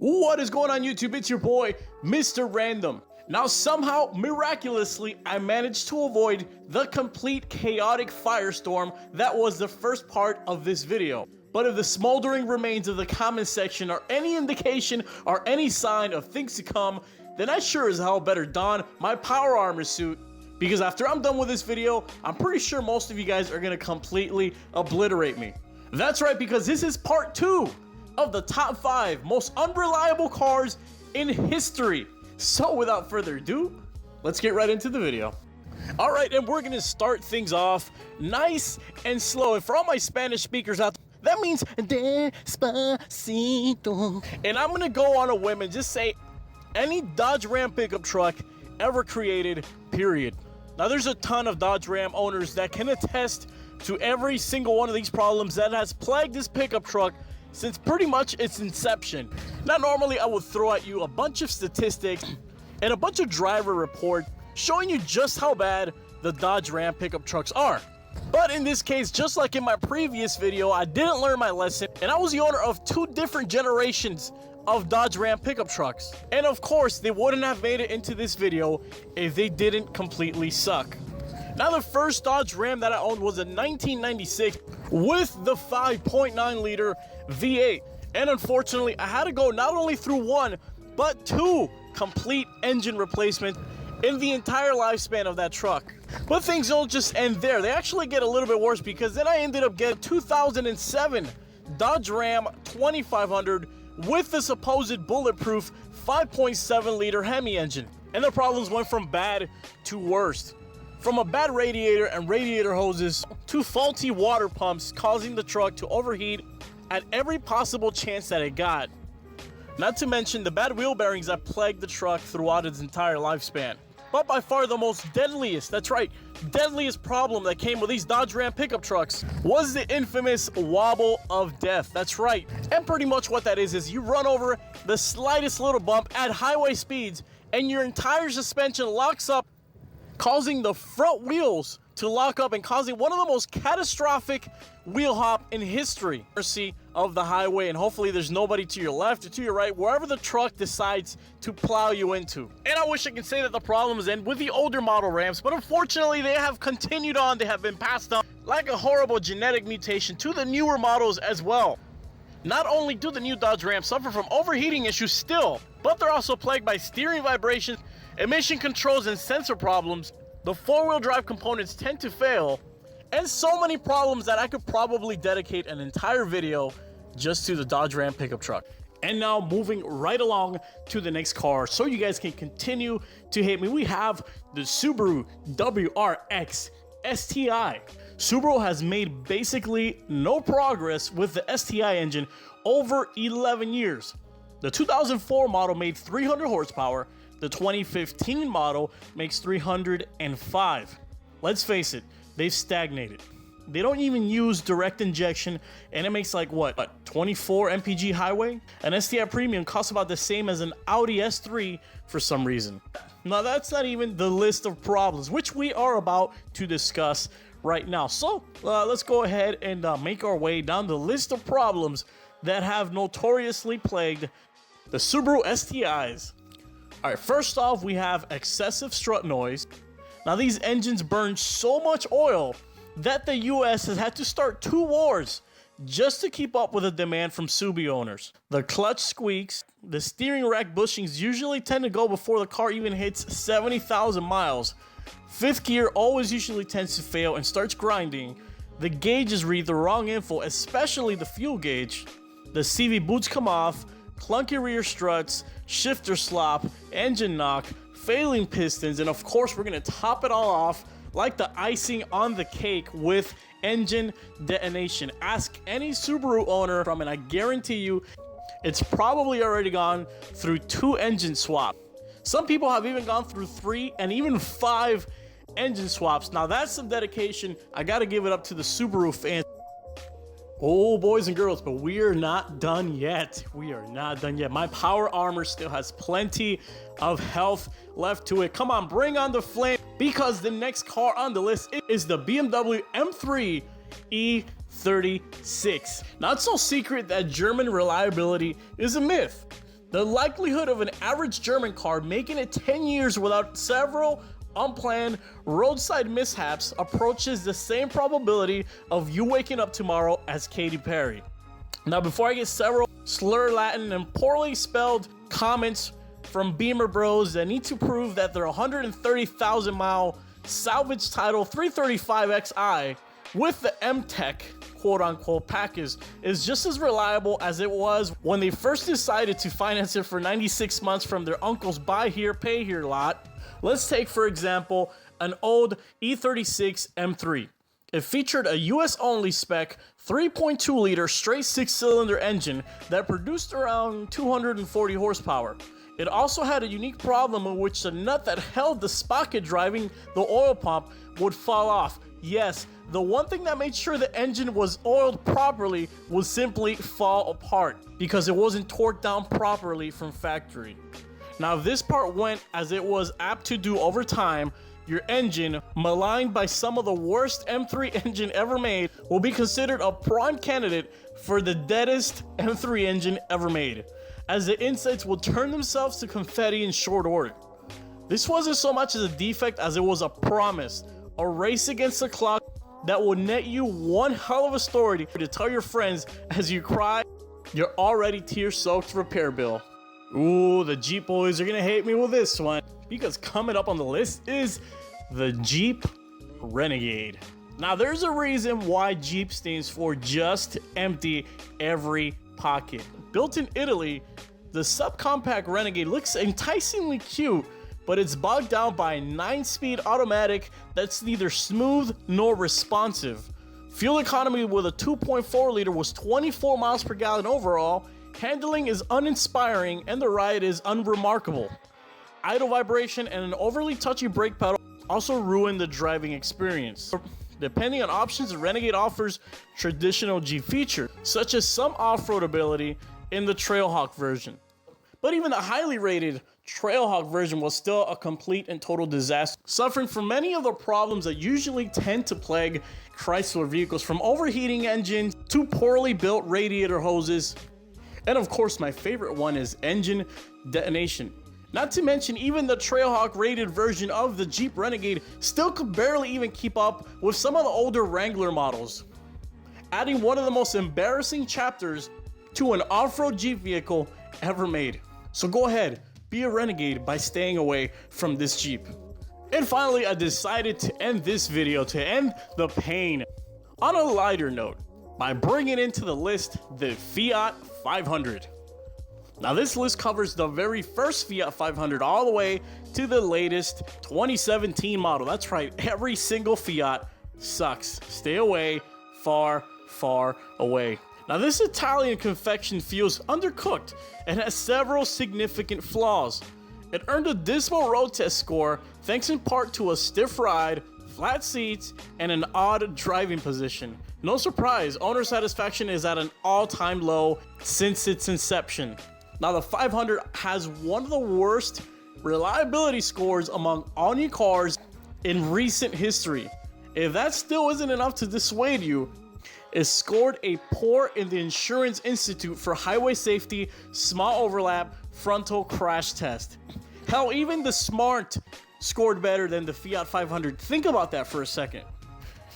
What is going on YouTube? It's your boy, Mr. Random. Now somehow, miraculously, I managed to avoid the complete chaotic firestorm that was the first part of this video. But if the smoldering remains of the comment section are any indication or any sign of things to come, then I sure as hell better don my power armor suit, because after I'm done with this video, I'm pretty sure most of you guys are gonna completely obliterate me. That's right, because this is part 2 of the top 5 most unreliable cars in history. So without further ado, let's get right into the video. All right, and we're gonna start things off nice and slow. And for all my Spanish speakers out there, that means despacito. And I'm gonna go on a whim and just say any Dodge Ram pickup truck ever created, period. Now there's a ton of Dodge Ram owners that can attest to every single one of these problems that has plagued this pickup truck since pretty much its inception. Now normally I would throw at you a bunch of statistics and a bunch of driver reports showing you just how bad the Dodge Ram pickup trucks are. But in this case, just like in my previous video, I didn't learn my lesson, and I was the owner of 2 different generations of Dodge Ram pickup trucks. And of course, they wouldn't have made it into this video if they didn't completely suck. Now the first Dodge Ram that I owned was a 1996 with the 5.9 liter V8. And unfortunately, I had to go not only through 1, but 2 complete engine replacements in the entire lifespan of that truck. But things don't just end there. They actually get a little bit worse, because then I ended up getting 2007 Dodge Ram 2500 with the supposed bulletproof 5.7 liter Hemi engine. And the problems went from bad to worst. From a bad radiator and radiator hoses to faulty water pumps, causing the truck to overheat at every possible chance that it got. Not to mention the bad wheel bearings that plagued the truck throughout its entire lifespan. But by far the most deadliest, that's right, deadliest problem that came with these Dodge Ram pickup trucks was the infamous wobble of death. That's right. And pretty much what that is you run over the slightest little bump at highway speeds and your entire suspension locks up, causing the front wheels to lock up and causing one of the most catastrophic wheel hop in history. Mercy of the highway, and hopefully there's nobody to your left or to your right, wherever the truck decides to plow you into. And I wish I could say that the problems end with the older model Rams, but unfortunately they have continued on. They have been passed on like a horrible genetic mutation to the newer models as well. Not only do the new Dodge Rams suffer from overheating issues still, but they're also plagued by steering vibrations, emission controls, and sensor problems. The 4-wheel drive components tend to fail, and so many problems that I could probably dedicate an entire video just to the Dodge Ram pickup truck. And now moving right along to the next car so you guys can continue to hate me, we have the Subaru WRX STI. Subaru has made basically no progress with the STI engine over 11 years. The 2004 model made 300 horsepower. The 2015 model makes 305. Let's face it, they've stagnated. They don't even use direct injection, and it makes like what 24 mpg highway? An STI Premium costs about the same as an Audi S3 for some reason. Now that's not even the list of problems, which we are about to discuss right now. So let's go ahead and make our way down the list of problems that have notoriously plagued the Subaru STIs. All right, first off, we have excessive strut noise. Now, these engines burn so much oil that the US has had to start 2 wars just to keep up with the demand from Subi owners. The clutch squeaks, the steering rack bushings usually tend to go before the car even hits 70,000 miles. 5th gear always usually tends to fail and starts grinding. The gauges read the wrong info, especially the fuel gauge. The CV boots come off, clunky rear struts, shifter slop, engine knock, failing pistons, and of course we're gonna top it all off like the icing on the cake with engine detonation. Ask any Subaru owner from, and I guarantee you it's probably already gone through 2 engine swaps. Some people have even gone through 3 and even 5 engine swaps. Now that's some dedication. I gotta give it up to the Subaru fans. Oh, boys and girls, but we are not done yet. We are not done yet. My power armor still has plenty of health left to it. Come on, bring on the flame, because the next car on the list is the BMW M3 E36. Now, it's no secret that German reliability is a myth. The likelihood of an average German car making it 10 years without several unplanned roadside mishaps approaches the same probability of you waking up tomorrow as Katy Perry. Now, before I get several slur Latin and poorly spelled comments from Beamer Bros that need to prove that their 130,000 mile salvage title 335xi with the M-Tech quote-unquote package is just as reliable as it was when they first decided to finance it for 96 months from their uncle's buy here, pay here lot. Let's take, for example, an old E36 M3. It featured a US-only spec 3.2-liter straight 6-cylinder engine that produced around 240 horsepower. It also had a unique problem in which the nut that held the sprocket driving the oil pump would fall off. Yes, the one thing that made sure the engine was oiled properly would simply fall apart because it wasn't torqued down properly from factory. Now, if this part went as it was apt to do over time, your engine, maligned by some of the worst M3 engine ever made, will be considered a prime candidate for the deadest M3 engine ever made, as the insides will turn themselves to confetti in short order. This wasn't so much as a defect as it was a promise, a race against the clock that will net you one hell of a story to tell your friends as you cry your already tear-soaked repair bill. Ooh, the Jeep boys are gonna hate me with this one, because coming up on the list is the Jeep Renegade. Now, there's a reason why Jeep stands for just empty every pocket. Built in Italy, the subcompact Renegade looks enticingly cute, but it's bogged down by a 9-speed automatic that's neither smooth nor responsive. Fuel economy with a 2.4 liter was 24 miles per gallon overall. Handling is uninspiring and the ride is unremarkable. Idle vibration and an overly touchy brake pedal also ruin the driving experience. Depending on options, the Renegade offers traditional Jeep features, such as some off-road ability in the Trailhawk version. But even the highly rated Trailhawk version was still a complete and total disaster, suffering from many of the problems that usually tend to plague Chrysler vehicles, from overheating engines to poorly built radiator hoses. And of course, my favorite one is engine detonation. Not to mention, even the Trailhawk rated version of the Jeep Renegade still could barely even keep up with some of the older Wrangler models, adding one of the most embarrassing chapters to an off-road Jeep vehicle ever made. So go ahead, be a Renegade by staying away from this Jeep. And finally, I decided to end this video, to end the pain, on a lighter note, by bringing into the list the Fiat 500. Now, this list covers the very first Fiat 500 all the way to the latest 2017 model. That's right, every single Fiat sucks. Stay away, far, far away. Now, this Italian confection feels undercooked and has several significant flaws. It earned a dismal road test score thanks in part to a stiff ride, flat seats, and an odd driving position. No surprise, owner satisfaction is at an all-time low since its inception. Now, the 500 has one of the worst reliability scores among all new cars in recent history. If that still isn't enough to dissuade you, it scored a poor in the Insurance Institute for Highway Safety Small Overlap Frontal Crash Test. Hell, even the Smart scored better than the Fiat 500. Think about that for a second.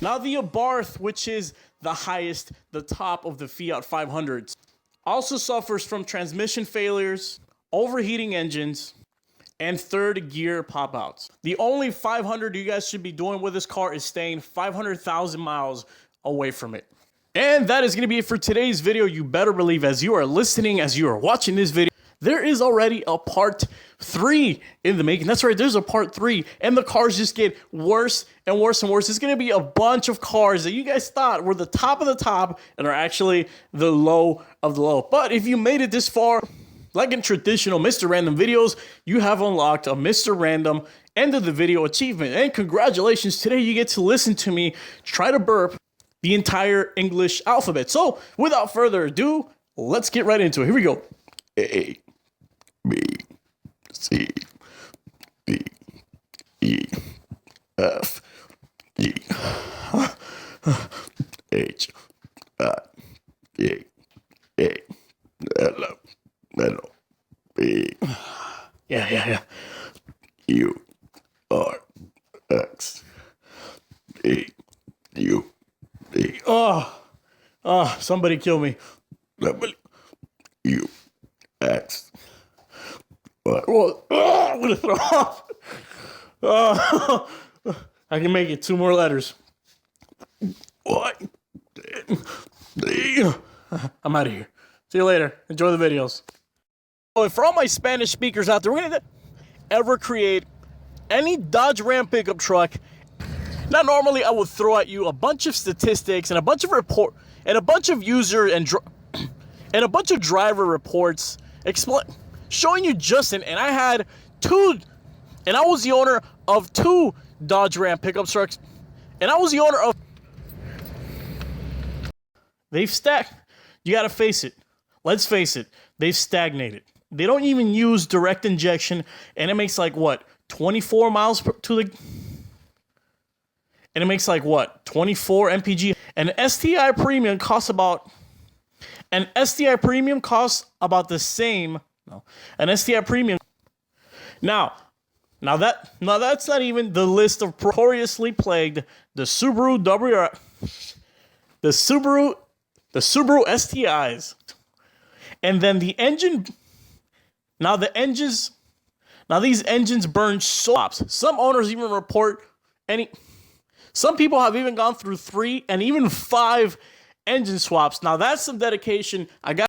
Now, the Abarth, which is the highest, the top of the Fiat 500s, also suffers from transmission failures, overheating engines, and third gear pop-outs. The only 500 you guys should be doing with this car is staying 500,000 miles away from it. And that is going to be it for today's video. You better believe, as you are listening, as you are watching this video, there is already a part 3 in the making. That's right, there's a part 3, and the cars just get worse and worse and worse. It's going to be a bunch of cars that you guys thought were the top of the top and are actually the low of the low. But if you made it this far, like in traditional Mr. Random videos, you have unlocked a Mr. Random end of the video achievement. And congratulations, today you get to listen to me try to burp the entire English alphabet. So without further ado, let's get right into it. Here we go. A, B, C, D, E, F, G, H, I, J, K, L, M, Yeah. URX STI. Somebody kill me. UX. I'm gonna throw up. I can make it 2 more letters. What? I'm out of here. See you later. Enjoy the videos. Oh, and for all my Spanish speakers out there, we're gonna ever create any Dodge Ram pickup truck. Now, normally I would throw at you a bunch of statistics and a bunch of user and a bunch of driver reports showing you Justin, and I was the owner of 2 Dodge Ram pickup trucks, and I was the owner of. They've stacked. You gotta face it. Let's face it. They've stagnated. They don't even use direct injection, and it makes like what 24 miles to the. And it makes like what 24 mpg. An STI premium costs about. An STI premium costs about the same. No, an STI premium. Now that's not even the list of notoriously plagued the Subaru STIs, and then the engine. Now these engines burn swaps. Some owners even report Some people have even gone through 3 and even 5 engine swaps. Now that's some dedication. I got.